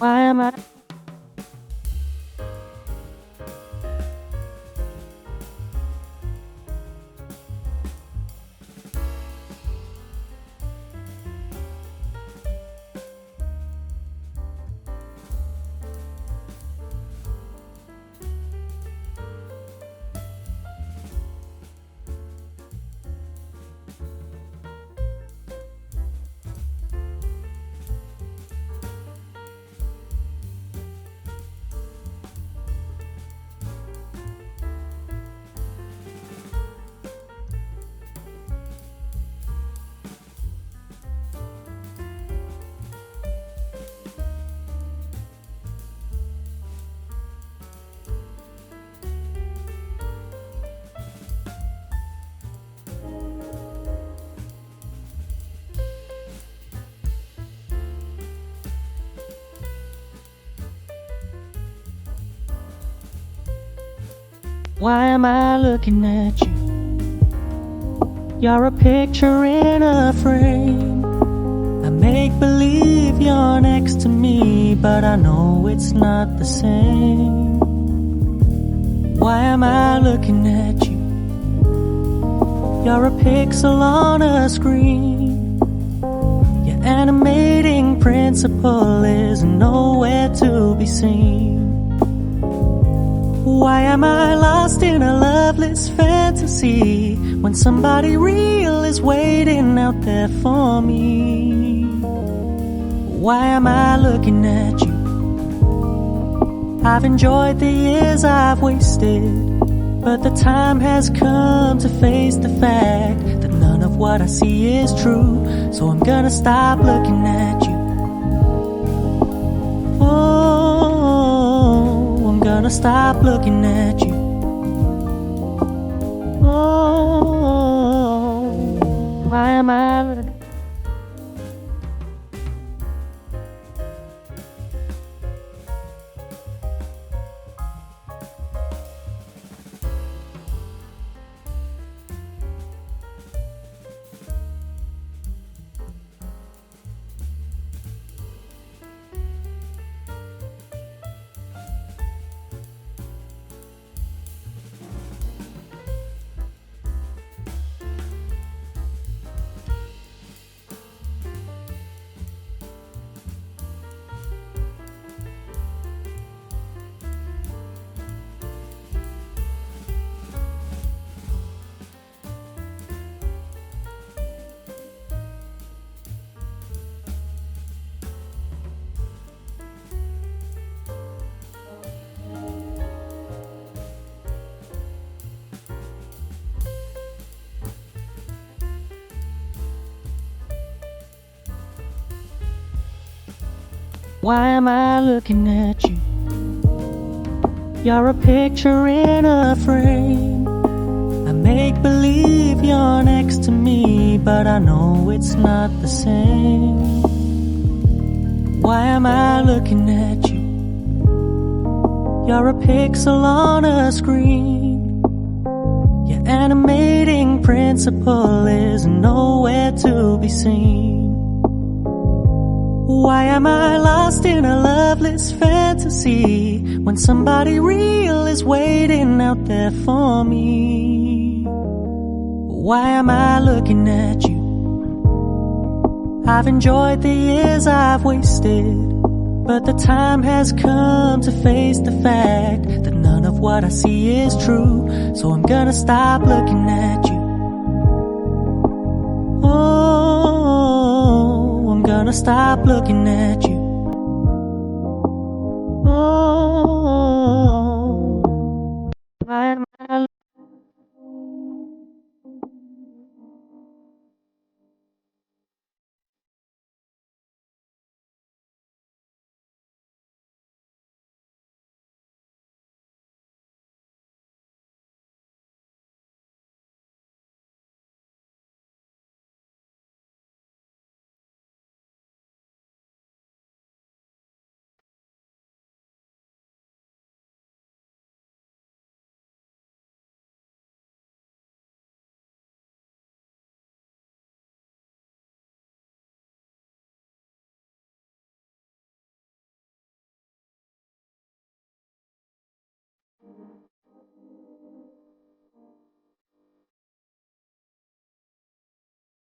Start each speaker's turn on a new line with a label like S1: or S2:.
S1: Why am I? Why am I looking at you? You're a picture in a frame. I make believe you're next to me, but I know it's not the same. Why am I looking at you? You're a pixel on a screen. Your animating principle is nowhere to be seen. Why am I lost in a loveless fantasy when somebody real is waiting out there for me? Why am I looking at you? I've enjoyed the years I've wasted, but the time has come to face the fact that none of what I see is true. So I'm gonna stop looking at you. Gonna stop looking at you. Oh, why am I looking? Why am I looking at you? You're a picture in a frame. I make believe you're next to me, but I know it's not the same. Why am I looking at you? You're a pixel on a screen. Your animating principle is nowhere to be seen. Why am I lost in a loveless fantasy when somebody real is waiting out there for me? Why am I looking at you? I've enjoyed the years I've wasted, but the time has come to face the fact that none of what I see is true. So I'm gonna stop looking at you. Gonna stop looking at you.